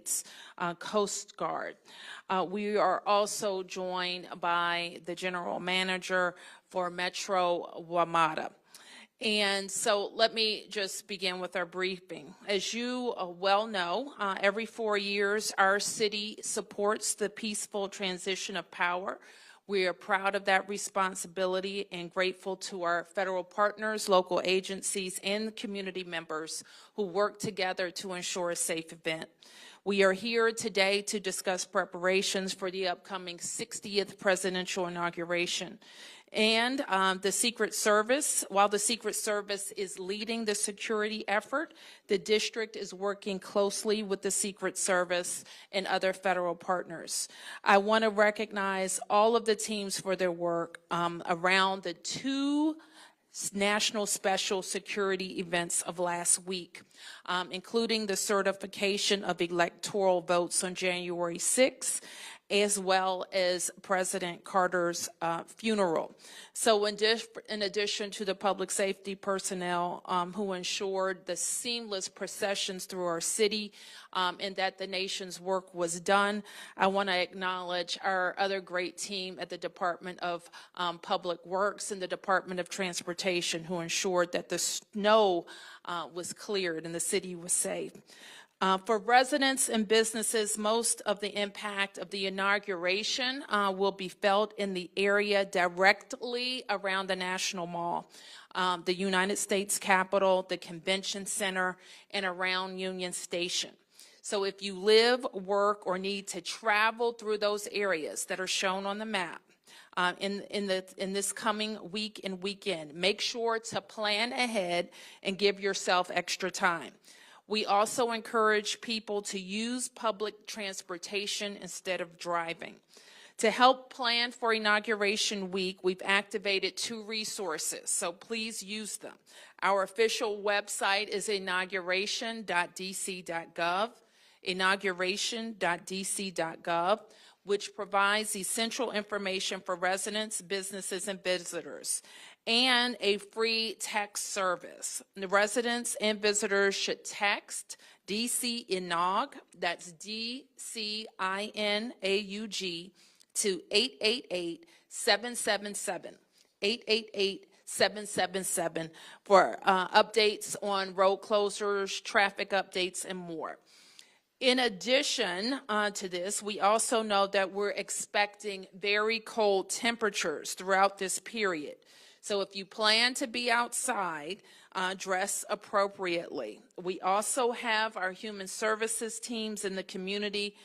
States Coast Guard. We are also joined by the General Manager for Metro WMATA. And so let me just begin with our briefing. As you well know, every 4 years, our city supports the peaceful transition of power. We are proud of that responsibility and grateful to our federal partners, local agencies, and community members who work together to ensure a safe event. We are here today to discuss preparations for the upcoming 60th presidential inauguration. And the Secret Service, while the Secret Service is leading the security effort, the district is working closely with the Secret Service and other federal partners. I want to recognize all of the teams for their work around the 2 national special security events of last week, including the certification of electoral votes on January 6th, as well as President Carter's funeral. So in addition to the public safety personnel who ensured the seamless processions through our city and that the nation's work was done, I want to acknowledge our other great team at the Department of Public Works and the Department of Transportation who ensured that the snow was cleared and the city was safe. For residents and businesses, most of the impact of the inauguration will be felt in the area directly around the National Mall, the United States Capitol, the Convention Center, and around Union Station. So if you live, work, or need to travel through those areas that are shown on the map, in this coming week and weekend, make sure to plan ahead and give yourself extra time. We also encourage people to use public transportation instead of driving. To help plan for Inauguration Week, we've activated 2 resources, so please use them. Our official website is inauguration.dc.gov, inauguration.dc.gov, which provides essential information for residents, businesses, and visitors, and a free text service. The residents and visitors should text DC Inaug, that's DCINAUG, to 888-777, 888-777 for updates on road closures, traffic updates, and more. In addition to this, we also know that we're expecting very cold temperatures throughout this period. So if you plan to be outside, dress appropriately. We also have our human services teams in the community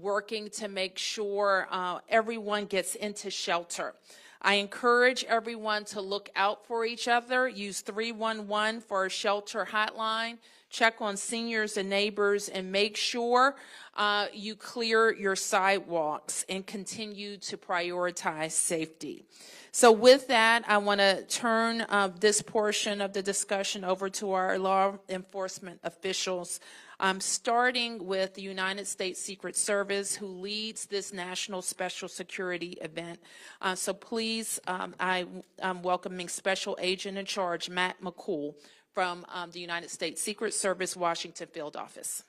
working to make sure everyone gets into shelter. I encourage everyone to look out for each other. Use 311 for a shelter hotline. Check on seniors and neighbors, and make sure you clear your sidewalks and continue to prioritize safety. So with that, I want to turn this portion of the discussion over to our law enforcement officials, starting with the United States Secret Service, who leads this national special security event. So please, I'm welcoming Special Agent in Charge, Matt McCool, from the United States Secret Service, Washington Field Office.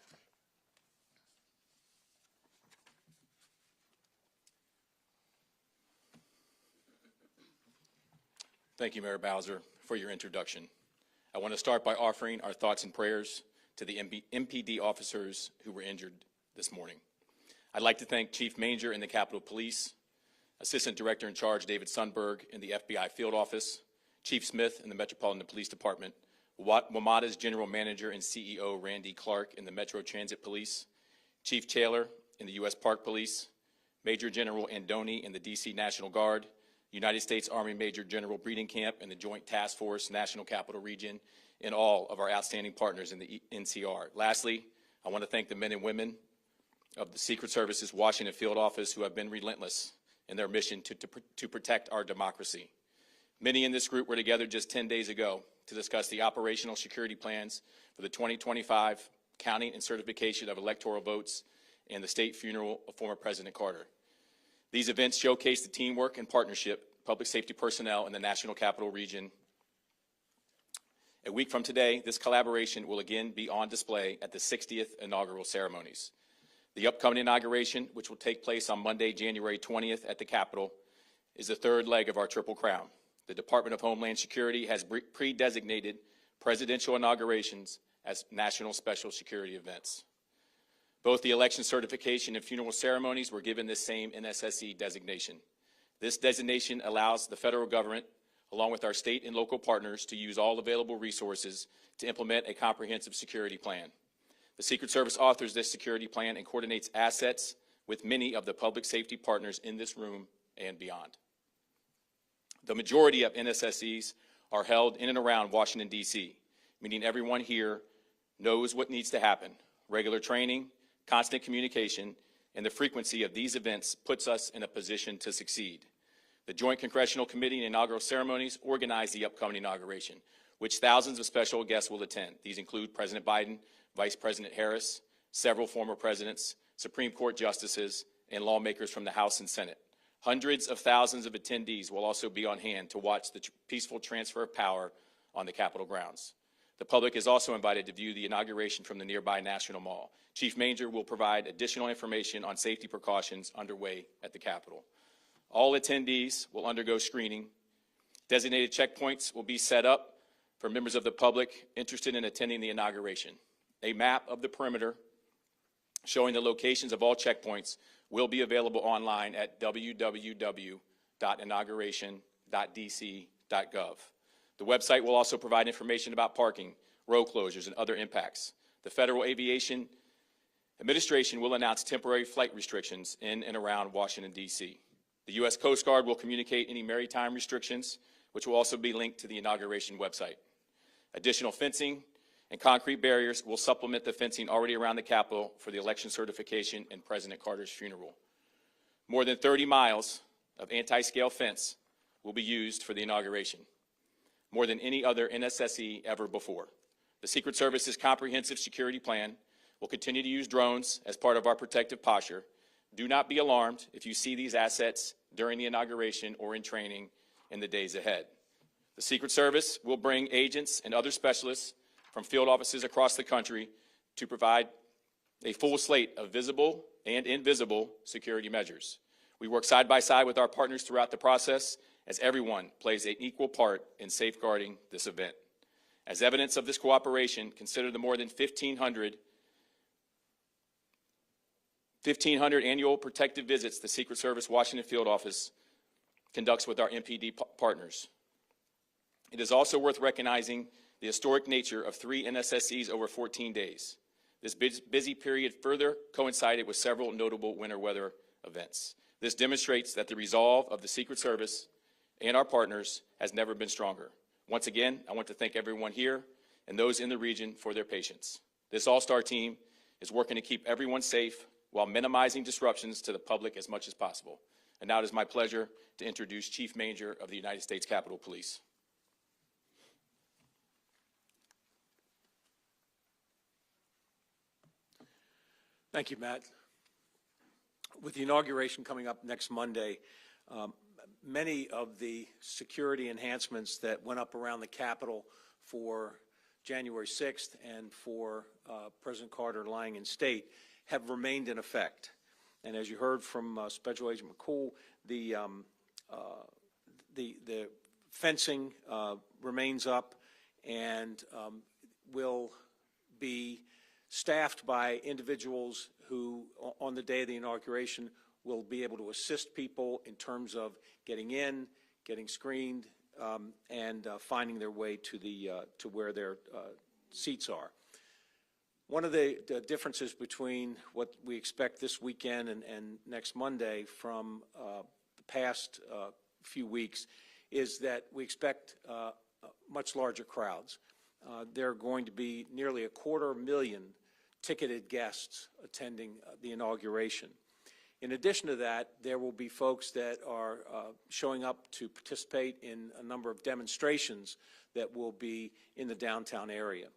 Thank you, Mayor Bowser, for your introduction. I want to start by offering our thoughts and prayers to the MPD officers who were injured this morning. I'd like to thank Chief Manger in the Capitol Police, Assistant Director in Charge David Sundberg in the FBI Field Office, Chief Smith in the Metropolitan Police Department, WMATA's General Manager and CEO Randy Clark in the Metro Transit Police, Chief Taylor in the U.S. Park Police, Major General Andoni in the D.C. National Guard, United States Army Major General Breeding Camp in the Joint Task Force National Capital Region, and all of our outstanding partners in the NCR. Lastly, I want to thank the men and women of the Secret Service's Washington Field Office who have been relentless in their mission to protect our democracy. Many in this group were together just 10 days ago to discuss the operational security plans for the 2025 counting and certification of electoral votes and the state funeral of former President Carter. These events showcase the teamwork and partnership of public safety personnel in the National Capital Region. A week from today, this collaboration will again be on display at the 60th inaugural ceremonies. The upcoming inauguration, which will take place on Monday, January 20th at the Capitol, is the third leg of our Triple Crown. The Department of Homeland Security has pre-designated presidential inaugurations as national special security events. Both the election certification and funeral ceremonies were given this same NSSE designation. This designation allows the federal government, along with our state and local partners, to use all available resources to implement a comprehensive security plan. The Secret Service authors this security plan and coordinates assets with many of the public safety partners in this room and beyond. The majority of NSSEs are held in and around Washington, D.C., meaning everyone here knows what needs to happen. Regular training, constant communication, and the frequency of these events puts us in a position to succeed. The Joint Congressional Committee and inaugural ceremonies organize the upcoming inauguration, which thousands of special guests will attend. These include President Biden, Vice President Harris, several former presidents, Supreme Court justices, and lawmakers from the House and Senate. Hundreds of thousands of attendees will also be on hand to watch the peaceful transfer of power on the Capitol grounds. The public is also invited to view the inauguration from the nearby National Mall. Chief Manger will provide additional information on safety precautions underway at the Capitol. All attendees will undergo screening. Designated checkpoints will be set up for members of the public interested in attending the inauguration. A map of the perimeter showing the locations of all checkpoints will be available online at www.inauguration.dc.gov. The website will also provide information about parking, road closures, and other impacts. The Federal Aviation Administration will announce temporary flight restrictions in and around Washington, D.C. The U.S. Coast Guard will communicate any maritime restrictions, which will also be linked to the inauguration website. Additional fencing and concrete barriers will supplement the fencing already around the Capitol for the election certification and President Carter's funeral. More than 30 miles of anti-scale fence will be used for the inauguration, more than any other NSSE ever before. The Secret Service's comprehensive security plan will continue to use drones as part of our protective posture. Do not be alarmed if you see these assets during the inauguration or in training in the days ahead. The Secret Service will bring agents and other specialists from field offices across the country to provide a full slate of visible and invisible security measures. We work side by side with our partners throughout the process as everyone plays an equal part in safeguarding this event. As evidence of this cooperation, consider the more than 1,500 annual protective visits the Secret Service Washington Field Office conducts with our MPD partners. It is also worth recognizing the historic nature of 3 NSSEs over 14 days. This busy period further coincided with several notable winter weather events. This demonstrates that the resolve of the Secret Service and our partners has never been stronger. Once again, I want to thank everyone here and those in the region for their patience. This all-star team is working to keep everyone safe while minimizing disruptions to the public as much as possible. And now it is my pleasure to introduce Chief Manger of the United States Capitol Police. Thank you, Matt. With the inauguration coming up next Monday, many of the security enhancements that went up around the Capitol for January 6th and for President Carter lying in state have remained in effect. And as you heard from Special Agent McCool, the fencing remains up and will be staffed by individuals who, on the day of the inauguration, will be able to assist people in terms of getting in, getting screened, and finding their way to where their seats are. One of the differences between what we expect this weekend and next Monday from the past few weeks is that we expect much larger crowds. There are going to be nearly 250,000 ticketed guests attending the inauguration. In addition to that, there will be folks that are showing up to participate in a number of demonstrations that will be in the downtown area.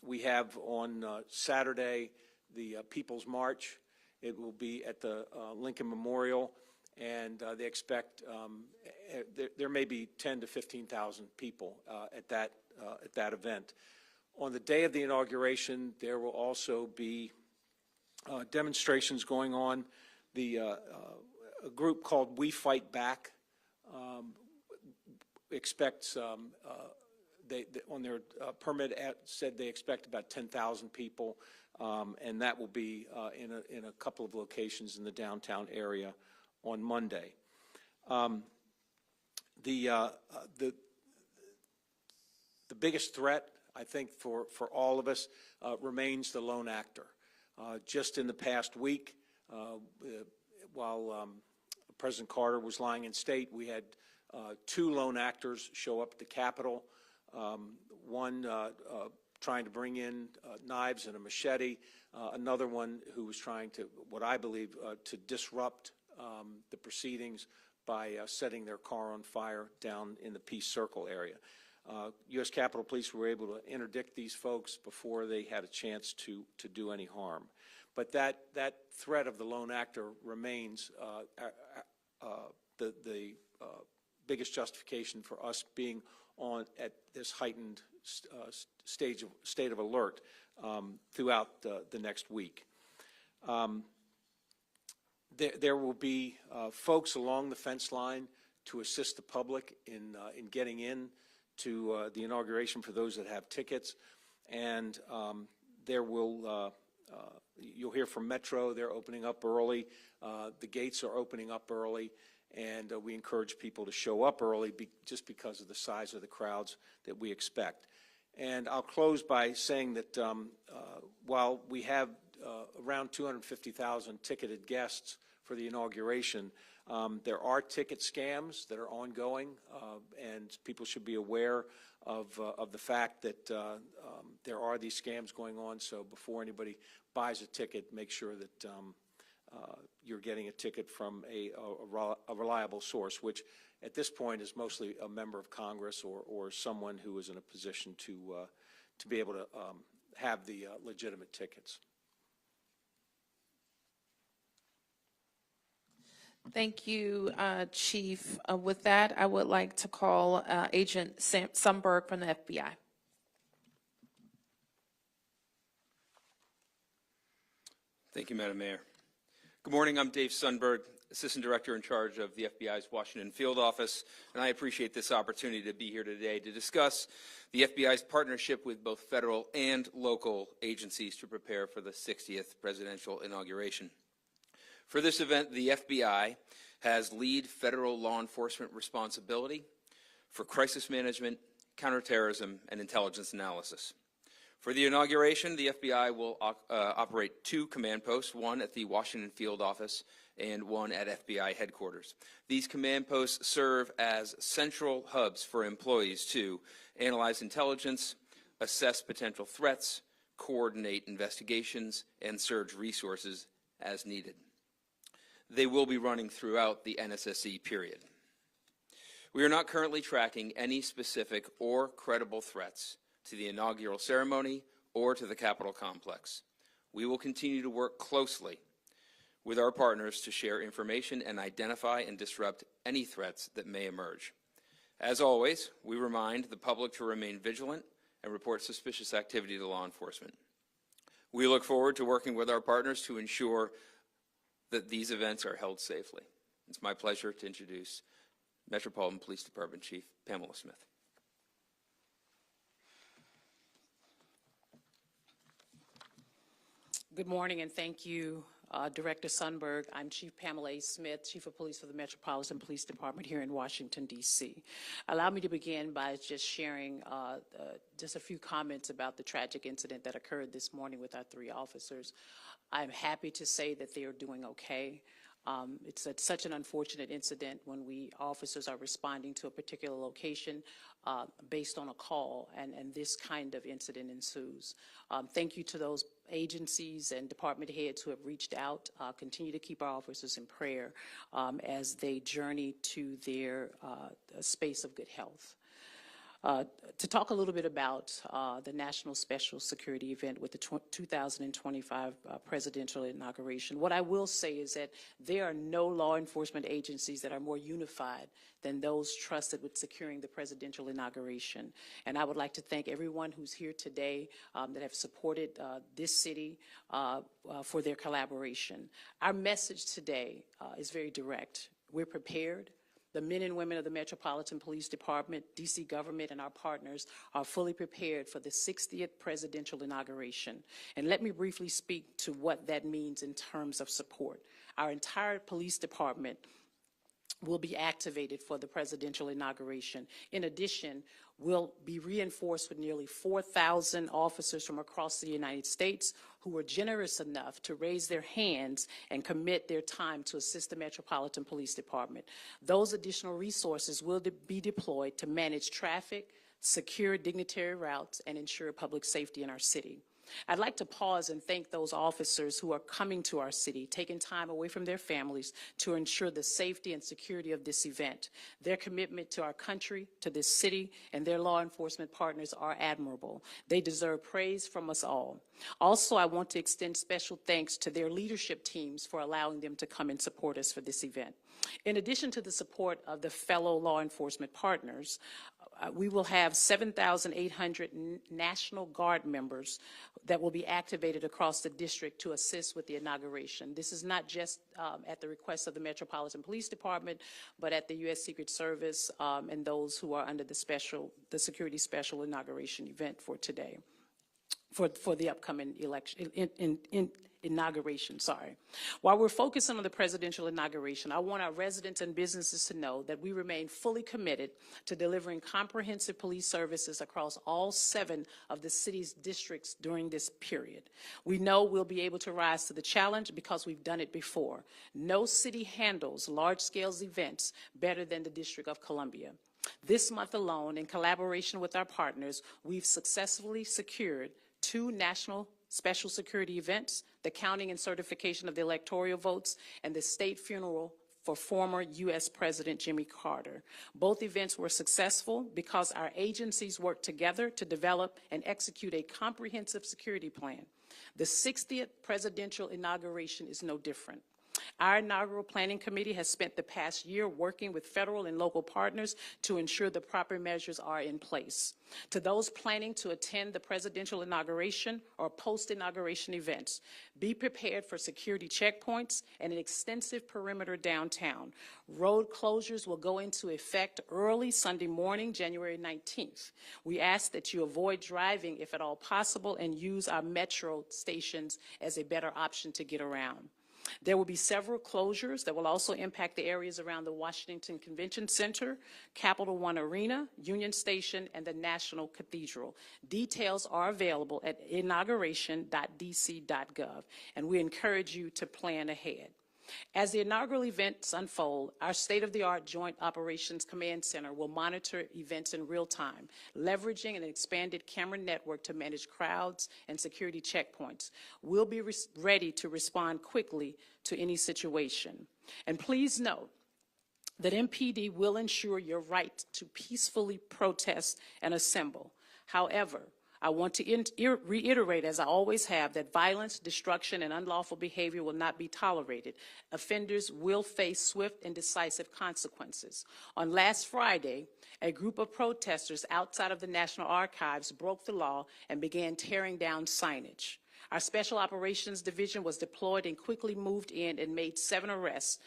We have on Saturday the People's March. It will be at the Lincoln Memorial, and they expect there may be 10,000 to 15,000 people at that event. On the day of the inauguration, there will also be demonstrations going on. A group called We Fight Back expects, they on their permit said they expect about 10,000 people, and that will be in a couple of locations in the downtown area on Monday. The biggest threat, I think, for all of us remains the lone actor. Just in the past week, while President Carter was lying in state, we had two lone actors show up at the Capitol, one trying to bring in knives and a machete, another one who was trying to, what I believe, to disrupt the proceedings by setting their car on fire down in the Peace Circle area. U.S. Capitol Police were able to interdict these folks before they had a chance to do any harm. But that threat of the lone actor remains the biggest justification for us being on at this heightened state of alert throughout the next week. There will be folks along the fence line to assist the public in getting in to the inauguration for those that have tickets, and there will you'll hear from Metro. They're opening up early. The gates are opening up early, and we encourage people to show up early just because of the size of the crowds that we expect. And I'll close by saying that while we have around 250,000 ticketed guests for the inauguration, there are ticket scams that are ongoing, and people should be aware of the fact that there are these scams going on. So before anybody buys a ticket, make sure that you're getting a ticket from a reliable source, which at this point is mostly a member of Congress or someone who is in a position to be able to have the legitimate tickets. Thank you, Chief. With that, I would like to call Agent Sundberg from the FBI. Thank you, Madam Mayor. Good morning. I'm Dave Sundberg, Assistant Director in charge of the FBI's Washington Field Office, and I appreciate this opportunity to be here today to discuss the FBI's partnership with both federal and local agencies to prepare for the 60th presidential inauguration. For this event, the FBI has lead federal law enforcement responsibility for crisis management, counterterrorism, and intelligence analysis. For the inauguration, the FBI will operate two command posts, one at the Washington Field Office and one at FBI headquarters. These command posts serve as central hubs for employees to analyze intelligence, assess potential threats, coordinate investigations, and surge resources as needed. They will be running throughout the NSSE period. We are not currently tracking any specific or credible threats to the inaugural ceremony or to the Capitol complex. We will continue to work closely with our partners to share information and identify and disrupt any threats that may emerge. As always, we remind the public to remain vigilant and report suspicious activity to law enforcement. We look forward to working with our partners to ensure that these events are held safely. It's my pleasure to introduce Metropolitan Police Department Chief Pamela Smith. Good morning, and thank you, Director Sundberg. I'm Chief Pamela A. Smith, Chief of Police for the Metropolitan Police Department here in Washington, D.C. Allow me to begin by just sharing just a few comments about the tragic incident that occurred this morning with our three officers. I'm happy to say that they are doing okay. It's such an unfortunate incident when officers are responding to a particular location based on a call, and this kind of incident ensues. Thank you to those agencies and department heads who have reached out. Continue to keep our officers in prayer as they journey to their space of good health. to talk a little bit about the National Special Security event with the 2025 presidential inauguration. What I will say is that there are no law enforcement agencies that are more unified than those trusted with securing the presidential inauguration. And I would like to thank everyone who's here today that have supported this city for their collaboration. Our message today is very direct. We're prepared. The men and women of the Metropolitan Police Department, D.C. government, and our partners are fully prepared for the 60th presidential inauguration. And let me briefly speak to what that means in terms of support. Our entire police department will be activated for the presidential inauguration. In addition, we'll be reinforced with nearly 4,000 officers from across the United States who were generous enough to raise their hands and commit their time to assist the Metropolitan Police Department. Those additional resources will be deployed to manage traffic, secure dignitary routes, and ensure public safety in our city. I'd like to pause and thank those officers who are coming to our city, taking time away from their families to ensure the safety and security of this event. Their commitment to our country, to this city, and their law enforcement partners are admirable. They deserve praise from us all. Also, I want to extend special thanks to their leadership teams for allowing them to come and support us for this event. In addition to the support of the fellow law enforcement partners, we will have 7,800 National Guard members that will be activated across the district to assist with the inauguration. This is not just at the request of the Metropolitan Police Department, but at the U.S. Secret Service and those who are under the Security Special Inauguration event for today, for the upcoming election, inauguration, sorry. While we're focusing on the presidential inauguration, I want our residents and businesses to know that we remain fully committed to delivering comprehensive police services across all 7 of the city's districts during this period. We know we'll be able to rise to the challenge because we've done it before. No city handles large-scale events better than the District of Columbia. This month alone, in collaboration with our partners, we've successfully secured 2 national special security events, the counting and certification of the electoral votes, and the state funeral for former U.S. President Jimmy Carter. Both events were successful because our agencies worked together to develop and execute a comprehensive security plan. The 60th presidential inauguration is no different. Our inaugural planning committee has spent the past year working with federal and local partners to ensure the proper measures are in place. To those planning to attend the presidential inauguration or post-inauguration events, be prepared for security checkpoints and an extensive perimeter downtown. Road closures will go into effect early Sunday morning, January 19th. We ask that you avoid driving if at all possible and use our metro stations as a better option to get around. There will be several closures that will also impact the areas around the Washington Convention Center, Capital One Arena, Union Station, and the National Cathedral. Details are available at inauguration.dc.gov, and we encourage you to plan ahead. As the inaugural events unfold, our state-of-the-art Joint Operations Command Center will monitor events in real time, leveraging an expanded camera network to manage crowds and security checkpoints. We'll be ready to respond quickly to any situation. And please note that MPD will ensure your right to peacefully protest and assemble. However, I want to reiterate, as I always have, that violence, destruction, and unlawful behavior will not be tolerated. Offenders will face swift and decisive consequences. On last Friday, a group of protesters outside of the National Archives broke the law and began tearing down signage. Our Special Operations Division was deployed and quickly moved in and made 7 arrests,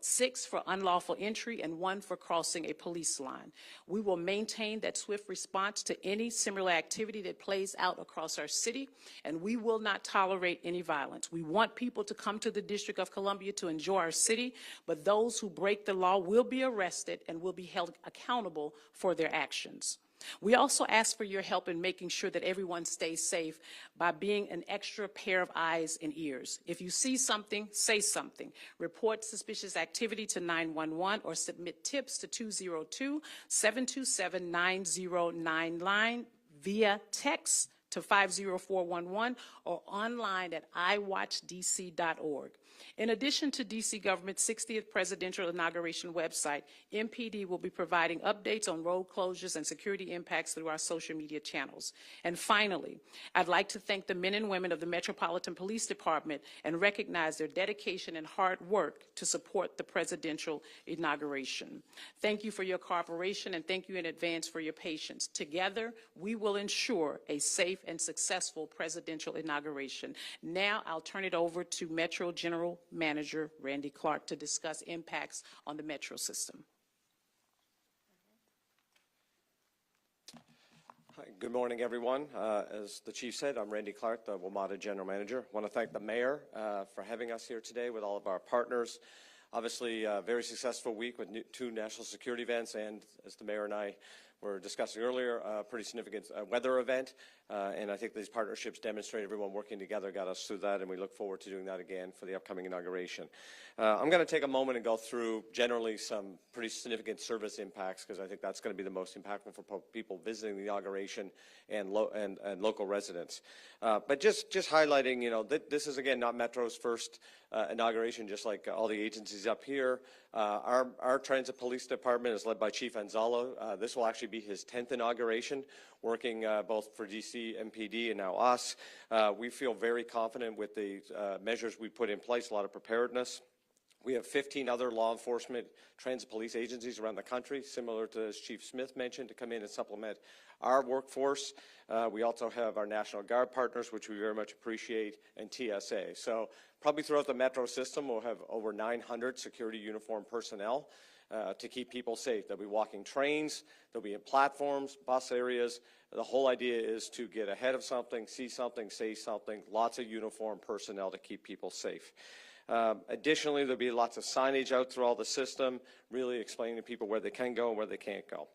6 for unlawful entry and 1 for crossing a police line. We will maintain that swift response to any similar activity that plays out across our city, and we will not tolerate any violence. We want people to come to the District of Columbia to enjoy our city, but those who break the law will be arrested and will be held accountable for their actions. We also ask for your help in making sure that everyone stays safe by being an extra pair of eyes and ears. If you see something, say something. Report suspicious activity to 911 or submit tips to 202-727-9099 via text to 50411 or online at iwatchdc.org. In addition to D.C. government's 60th presidential inauguration website, MPD will be providing updates on road closures and security impacts through our social media channels. And finally, I'd like to thank the men and women of the Metropolitan Police Department and recognize their dedication and hard work to support the presidential inauguration. Thank you for your cooperation, and thank you in advance for your patience. Together, we will ensure a safe and successful presidential inauguration. Now, I'll turn it over to Metro General Manager Randy Clark to discuss impacts on the Metro system. Hi, good morning, everyone. As the Chief said, I'm Randy Clark, the WMATA General Manager. I want to thank the Mayor for having us here today with all of our partners. Obviously, a very successful week with two national security events, and as the Mayor and I were discussing earlier, a pretty significant weather event. And I think these partnerships demonstrate everyone working together got us through that, and we look forward to doing that again for the upcoming inauguration. I'm going to take a moment and go through generally some pretty significant service impacts, because I think that's going to be the most impactful for people visiting the inauguration and local residents. But just highlighting, you know, this is again not Metro's first inauguration, just like all the agencies up here. Our Transit Police Department is led by Chief Anzalo. This will actually be his 10th inauguration, working both for DC, MPD, and now us. We feel very confident with the measures we put in place, a lot of preparedness. We have 15 other law enforcement transit police agencies around the country, similar to as Chief Smith mentioned, to come in and supplement our workforce. We also have our National Guard partners, which we very much appreciate, and TSA. So probably throughout the Metro system, we'll have over 900 security uniform personnel to keep people safe. They'll be walking trains, they'll be in platforms, bus areas. The whole idea is to get ahead of something, see something, say something, lots of uniform personnel to keep people safe. Additionally, there'll be lots of signage out through all the system, really explaining to people where they can go and where they can't go.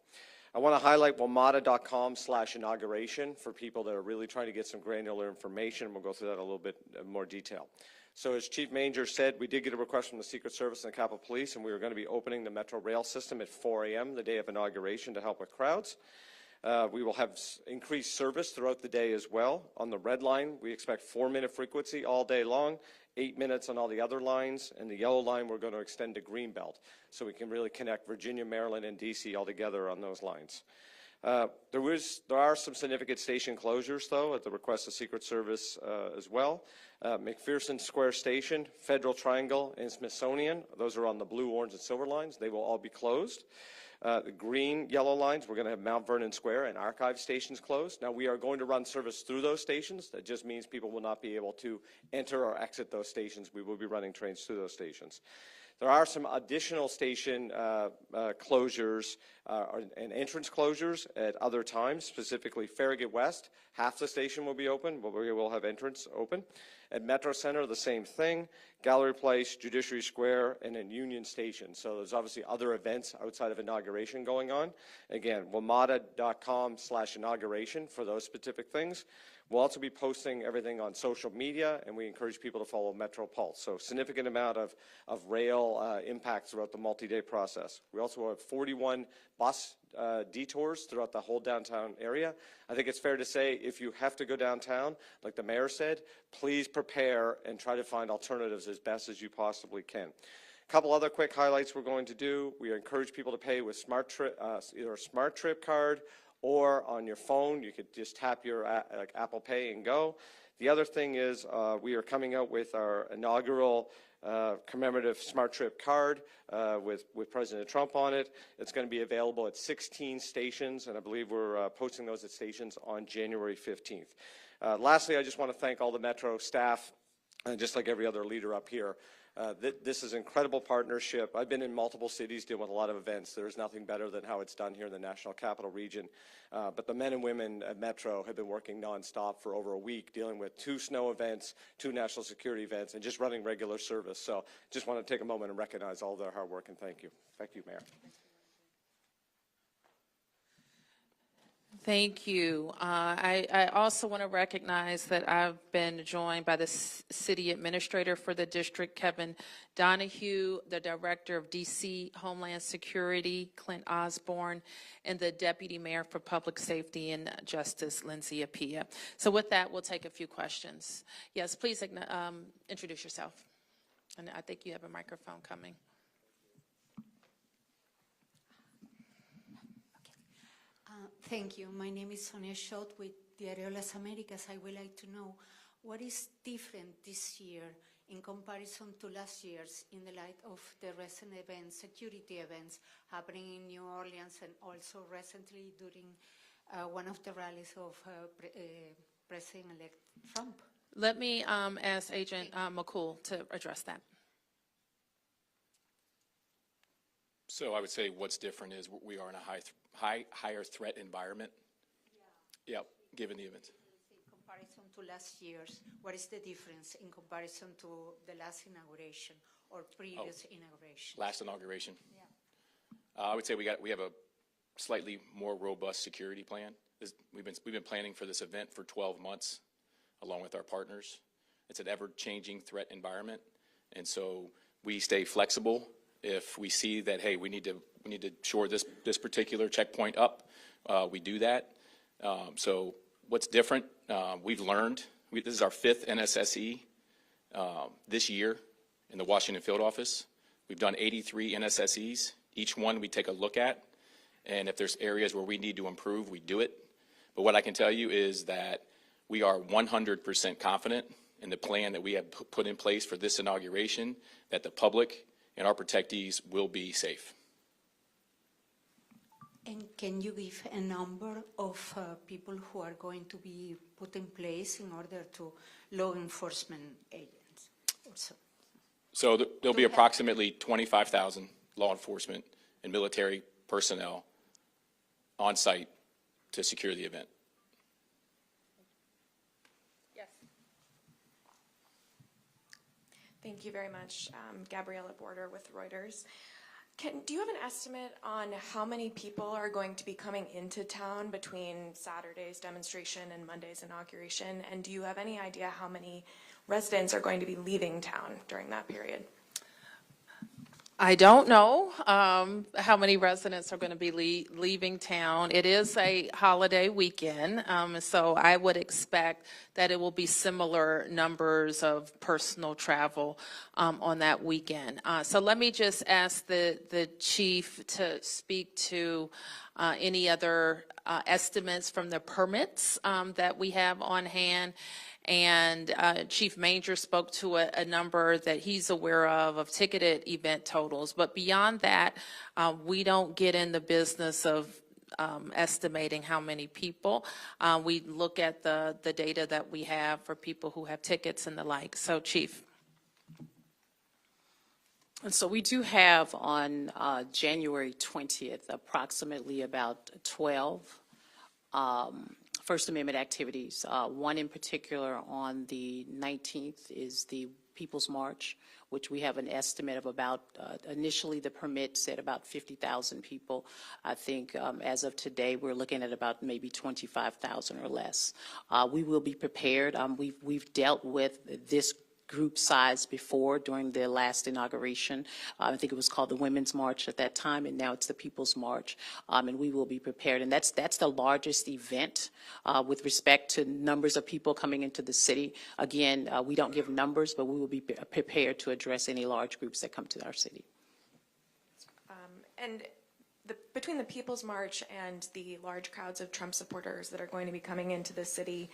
I want to highlight WMATA.com/inauguration for people that are really trying to get some granular information. We'll go through that in a little bit more detail. So as Chief Manger said, we did get a request from the Secret Service and the Capitol Police, and we were going to be opening the Metro Rail system at 4 a.m. the day of inauguration to help with crowds. We will have increased service throughout the day as well. On the red line, we expect 4-minute frequency all day long, 8 minutes on all the other lines, and the yellow line we're going to extend to Greenbelt, so we can really connect Virginia, Maryland, and D.C. all together on those lines. There are some significant station closures, though, at the request of Secret Service as well. McPherson Square Station, Federal Triangle, and Smithsonian, those are on the blue, orange, and silver lines. They will all be closed. The green, yellow lines, we're going to have Mount Vernon Square and Archive stations closed. Now, we are going to run service through those stations. That just means people will not be able to enter or exit those stations. We will be running trains through those stations. There are some additional station closures and entrance closures at other times, specifically Farragut West. Half the station will be open, but we will have entrance open. At Metro Center, the same thing. Gallery Place, Judiciary Square, and then Union Station. So there's obviously other events outside of inauguration going on. Again, WMATA.com/inauguration for those specific things. We'll also be posting everything on social media, and we encourage people to follow Metro Pulse. So significant amount of rail impact throughout the multi-day process. We also have 41 bus detours throughout the whole downtown area. I think it's fair to say if you have to go downtown, like the Mayor said, please prepare and try to find alternatives as best as you possibly can. A couple other quick highlights we're going to do. We encourage people to pay with either a Smart Trip card or on your phone. You could just tap your Apple Pay and go. The other thing is we are coming out with our inaugural commemorative Smart Trip card with President Trump on it. It's going to be available at 16 stations, and I believe we're posting those at stations on January 15th. Lastly, I just want to thank all the Metro staff, just like every other leader up here. This is an incredible partnership. I've been in multiple cities dealing with a lot of events. There is nothing better than how it's done here in the National Capital Region. But the men and women at Metro have been working nonstop for over a week, dealing with 2 snow events, 2 national security events, and just running regular service. So just want to take a moment and recognize all their hard work, and thank you. Thank you, Mayor. Thank you. I also want to recognize that I've been joined by the city administrator for the district, Kevin Donahue, the director of DC Homeland Security, Clint Osborne, and the deputy mayor for public safety and justice, Lindsay Apia. So with that, we'll take a few questions. Yes, please introduce yourself. And I think you have a microphone coming. Thank you. My name is Sonia Schott with Diario Las Américas. I would like to know what is different this year in comparison to last year's in the light of the recent events, security events happening in New Orleans and also recently during one of the rallies of President-elect Trump. Let me ask Agent McCool to address that. So I would say what's different is we are in a higher threat environment. Yeah. Yep, given the events. In comparison to last year's, what is the difference in comparison to the last inauguration or previous inauguration? Last inauguration. Yeah. I would say we have a slightly more robust security plan. We've been planning for this event for 12 months, along with our partners. It's an ever-changing threat environment, and so we stay flexible. If we see that, hey, we need to shore this particular checkpoint up, we do that. So what's different? We've learned. This is our 5th NSSE this year in the Washington field office. We've done 83 NSSEs. Each one we take a look at, and if there's areas where we need to improve, we do it. But what I can tell you is that we are 100% confident in the plan that we have put in place for this inauguration, that the public and our protectees will be safe. And can you give a number of people who are going to be put in place in order to law enforcement agents also? So there'll be approximately 25,000 law enforcement and military personnel on site to secure the event. Yes. Thank you very much. Gabriella Border with Reuters. Do you have an estimate on how many people are going to be coming into town between Saturday's demonstration and Monday's inauguration? And do you have any idea how many residents are going to be leaving town during that period? I don't know how many residents are going to be leaving town. It is a holiday weekend, so I would expect that it will be similar numbers of personal travel on that weekend. So let me just ask the chief to speak to any other estimates from the permits that we have on hand. And Chief Manger spoke to a number that he's aware of ticketed event totals. But beyond that, we don't get in the business of estimating how many people. We look at the data that we have for people who have tickets and the like. So, Chief. And so we do have on January 20th approximately about 12 First Amendment activities. One in particular on the 19th is the People's March, which we have an estimate of about, initially the permit said about 50,000 people. I think as of today, we're looking at about maybe 25,000 or less. We will be prepared. We've dealt with this group size before during the last inauguration. I think it was called the Women's March at that time, and now it's the People's March, and we will be prepared. And that's the largest event with respect to numbers of people coming into the city. Again, we don't give numbers, but we will be prepared to address any large groups that come to our city. And between the People's March and the large crowds of Trump supporters that are going to be coming into the city,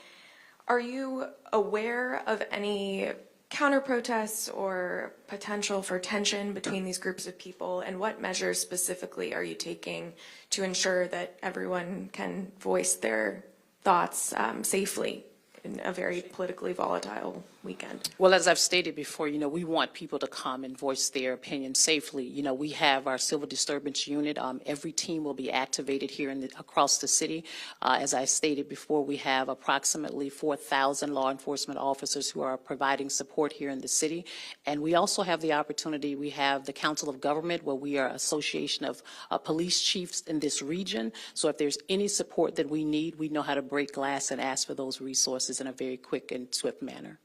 are you aware of any counter-protests or potential for tension between these groups of people, and what measures specifically are you taking to ensure that everyone can voice their thoughts safely in a very politically volatile weekend? Well, as I've stated before, we want people to come and voice their opinion safely. We have our civil disturbance unit. Every team will be activated here across the city. As I stated before, we have approximately 4,000 law enforcement officers who are providing support here in the city. And we also have the opportunity, we have the Council of Government, where we are an association of police chiefs in this region. So if there's any support that we need, we know how to break glass and ask for those resources in a very quick and swift manner.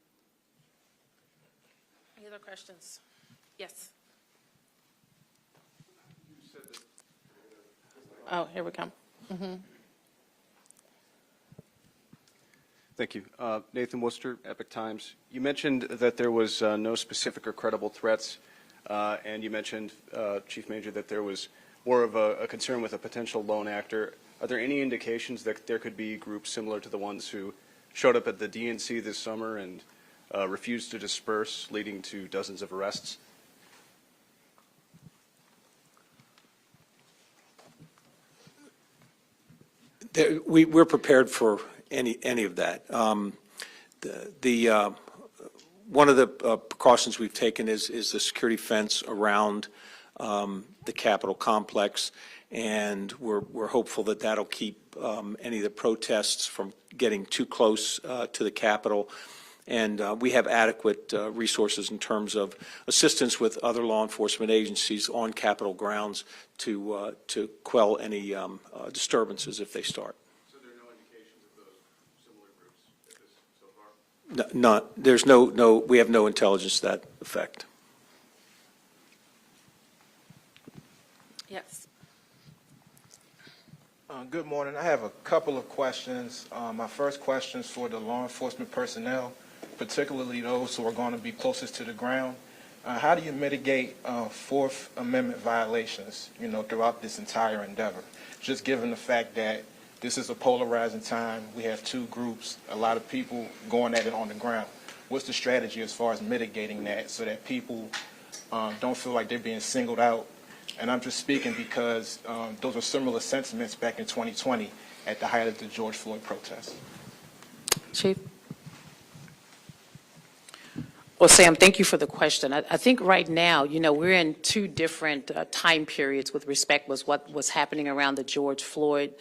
Any other questions? Yes. Oh, here we come. Thank you. Nathan Worcester, Epic Times. You mentioned that there was no specific or credible threats, and you mentioned, Chief Major, that there was more of a concern with a potential lone actor. Are there any indications that there could be groups similar to the ones who showed up at the DNC this summer and refused to disperse, leading to dozens of arrests? We're prepared for any of that. One of the precautions we've taken is the security fence around the Capitol complex, and we're hopeful that that'll keep any of the protests from getting too close to the Capitol. And we have adequate resources in terms of assistance with other law enforcement agencies on Capitol grounds to quell any disturbances if they start. So there are no indications of those similar groups so far? None. There's no. We have no intelligence to that effect. Yes. Good morning. I have a couple of questions. My first question is for the law enforcement personnel, particularly those who are going to be closest to the ground. How do you mitigate Fourth Amendment violations, throughout this entire endeavor? Just given the fact that this is a polarizing time, we have two groups, a lot of people going at it on the ground. What's the strategy as far as mitigating that so that people don't feel like they're being singled out? And I'm just speaking because those are similar sentiments back in 2020 at the height of the George Floyd protests. Chief? Well, Sam, thank you for the question. I think right now, we're in two different time periods with respect to what was happening around the George Floyd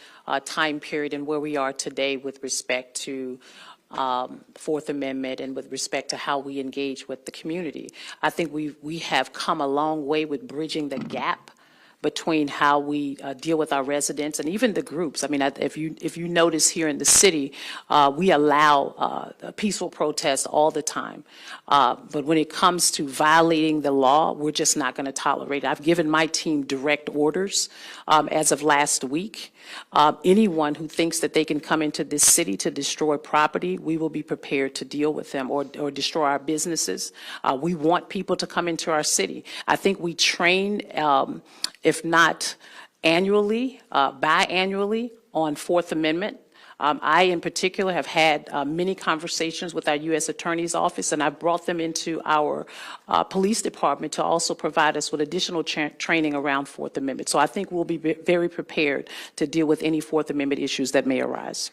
time period and where we are today with respect to Fourth Amendment and with respect to how we engage with the community. I think we have come a long way with bridging the gap between how we deal with our residents and even the groups. I mean, if you notice here in the city, we allow peaceful protests all the time. But when it comes to violating the law, we're just not going to tolerate it. I've given my team direct orders as of last week. Anyone who thinks that they can come into this city to destroy property, we will be prepared to deal with them or destroy our businesses. We want people to come into our city. I think we train, if not annually, biannually on Fourth Amendment. I, in particular, have had many conversations with our U.S. Attorney's Office, and I've brought them into our police department to also provide us with additional training around Fourth Amendment. So I think we'll be very prepared to deal with any Fourth Amendment issues that may arise.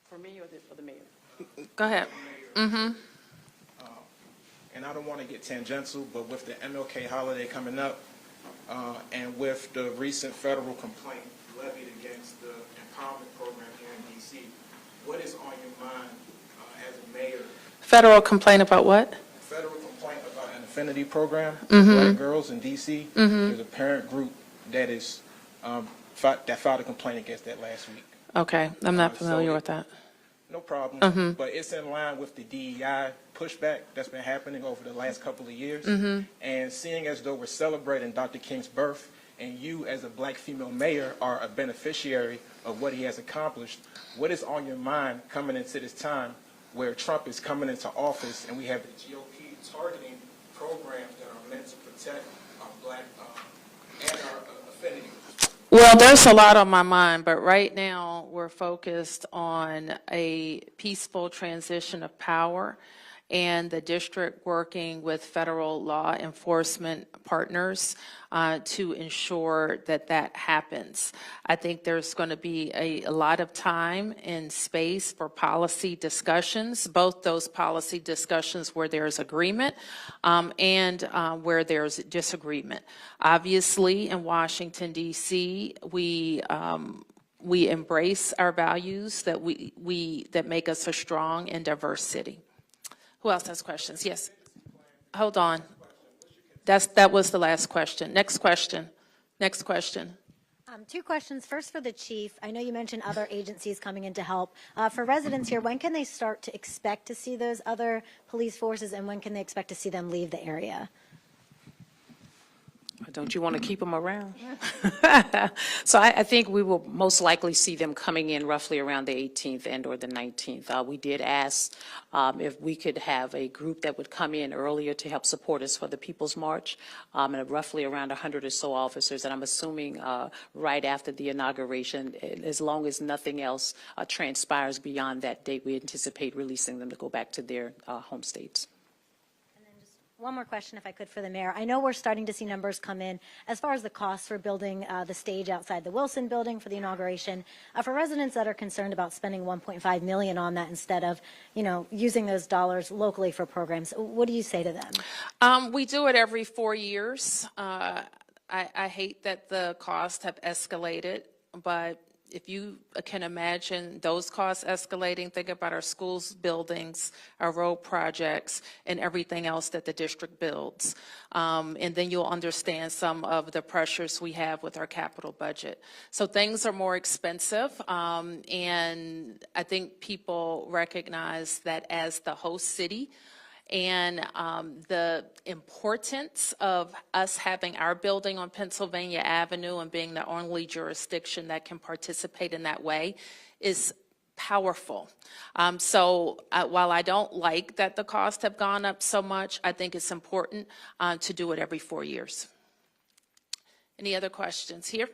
For me or for the mayor? Go ahead. And I don't want to get tangential, but with the MLK holiday coming up, and with the recent federal complaint levied against the empowerment program here in D.C., what is on your mind as a mayor? Federal complaint about what? Federal complaint about an affinity program for black girls in D.C. There's a parent group that is that filed a complaint against that last week. Okay, I'm not familiar with that. No problem. But it's in line with the DEI pushback that's been happening over the last couple of years. And seeing as though we're celebrating Dr. King's birth, and you as a black female mayor are a beneficiary of what he has accomplished, what is on your mind coming into this time where Trump is coming into office and we have the GOP targeting programs that are meant to protect our black and our affinity? Well, there's a lot on my mind, but right now we're focused on a peaceful transition of power and the district working with federal law enforcement partners to ensure that that happens. I think there's going to be a lot of time and space for policy discussions, both those policy discussions where there's agreement and where there's disagreement. Obviously, in Washington, D.C., we embrace our values that that make us a strong and diverse city. Who else has questions? Yes. Hold on. That was the last question. Next question. Next question. Two questions. First for the chief. I know you mentioned other agencies coming in to help. For residents here, when can they start to expect to see those other police forces, and when can they expect to see them leave the area? Don't you want to keep them around? So I think we will most likely see them coming in roughly around the 18th and or the 19th. We did ask if we could have a group that would come in earlier to help support us for the People's March, and roughly around 100 or so officers. And I'm assuming right after the inauguration, as long as nothing else transpires beyond that date, we anticipate releasing them to go back to their home states. One more question, if I could, for the mayor. I know we're starting to see numbers come in as far as the costs for building the stage outside the Wilson building for the inauguration. For residents that are concerned about spending $1.5 million on that instead of, using those dollars locally for programs, what do you say to them? We do it every 4 years. I hate that the costs have escalated, but if you can imagine those costs escalating, think about our schools, buildings, our road projects, and everything else that the district builds. And then you'll understand some of the pressures we have with our capital budget. So things are more expensive, and I think people recognize that as the host city, and the importance of us having our building on Pennsylvania Avenue and being the only jurisdiction that can participate in that way is powerful. So while I don't like that the costs have gone up so much, I think it's important to do it every 4 years. Any other questions here?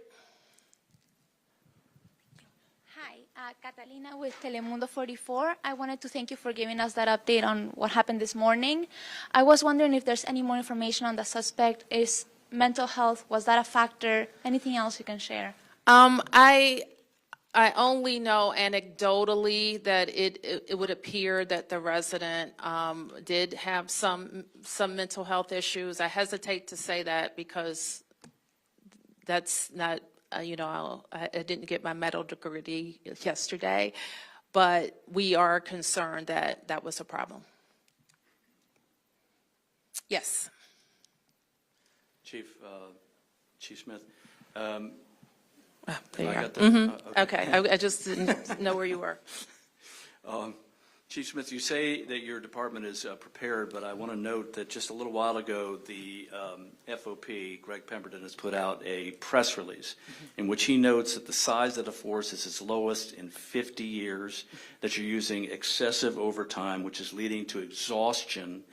Catalina with Telemundo 44. I wanted to thank you for giving us that update on what happened this morning. I was wondering if there's any more information on the suspect. Is mental health, was that a factor? Anything else you can share? I only know anecdotally that it would appear that the resident did have some mental health issues. I hesitate to say that because that's not I didn't get my medical degree yesterday, but we are concerned that that was a problem. Yes. Chief Smith. There you I are. got that? Okay, I just didn't know where you were. Chief Smith, you say that your department is prepared, but I want to note that just a little while ago, the FOP, Greg Pemberton, has put out a press release in which he notes that the size of the force is its lowest in 50 years, that you're using excessive overtime, which is leading to exhaustion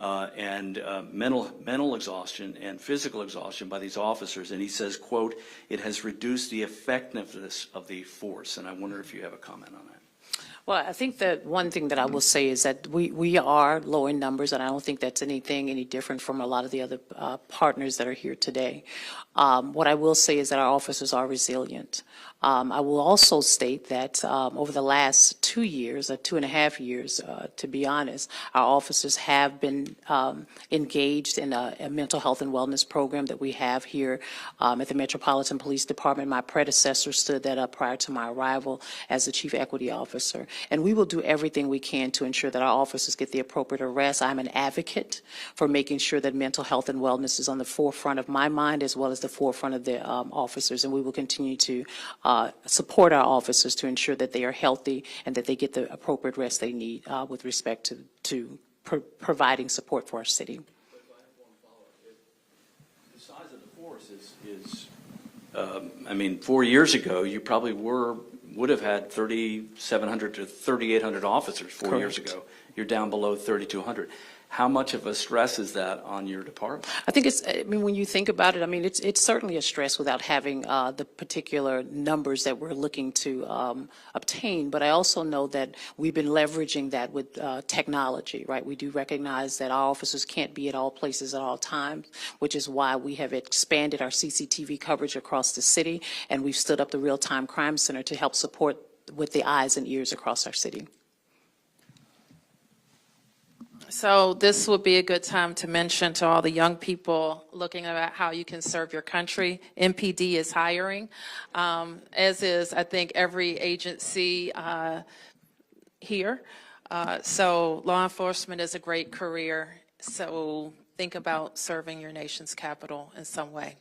and mental exhaustion and physical exhaustion by these officers. And he says, quote, it has reduced the effectiveness of the force. And I wonder if you have a comment on that. Well, I think that one thing that I will say is that we are low in numbers, and I don't think that's any different from a lot of the other partners that are here today. What I will say is that our officers are resilient. I will also state that over the last 2 years, or 2.5 years, to be honest, our officers have been engaged in a mental health and wellness program that we have here at the Metropolitan Police Department. My predecessor stood that up prior to my arrival as the Chief Equity Officer. And we will do everything we can to ensure that our officers get the appropriate arrest. I'm an advocate for making sure that mental health and wellness is on the forefront of my mind as well as the forefront of the officers. And we will continue to support our officers to ensure that they are healthy and that they get the appropriate rest they need with respect to providing support for our city. The size of the force is I mean, 4 years ago, you probably would have had 3,700 to 3,800 officers 4 years ago. you're down below 3,200. How much of a stress is that on your department? I think when you think about it, it's certainly a stress without having the particular numbers that we're looking to obtain. But I also know that we've been leveraging that with technology, right? We do recognize that our officers can't be at all places at all times, which is why we have expanded our CCTV coverage across the city, and we've stood up the Real-Time Crime Center to help support with the eyes and ears across our city. So this would be a good time to mention to all the young people looking at how you can serve your country. MPD is hiring, as is, I think, every agency here. So law enforcement is a great career. So think about serving your nation's capital in some way.